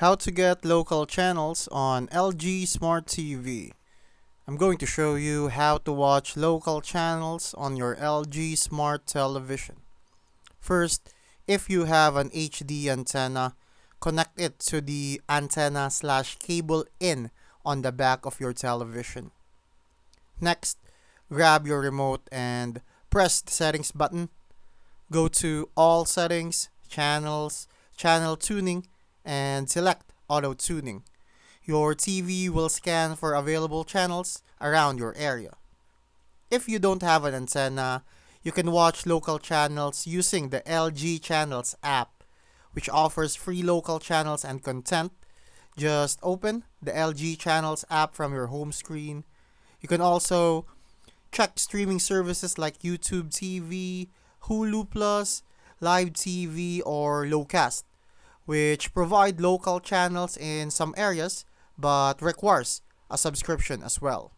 How to get local channels on LG Smart TV. I'm going to show you how to watch local channels on your LG Smart television. First, if you have an HD antenna, connect it to the antenna/cable in on the back of your television. Next, grab your remote and press the settings button. Go to All Settings, Channels, Channel Tuning, and select Auto Tuning. Your TV will scan for available channels around your area. If you don't have an antenna, you can watch local channels using the LG Channels app, which offers free local channels and content. Just open the LG Channels app from your home screen. You can also check streaming services like YouTube TV, Hulu Plus, Live TV, or Lowcast, which provide local channels in some areas but requires a subscription as well.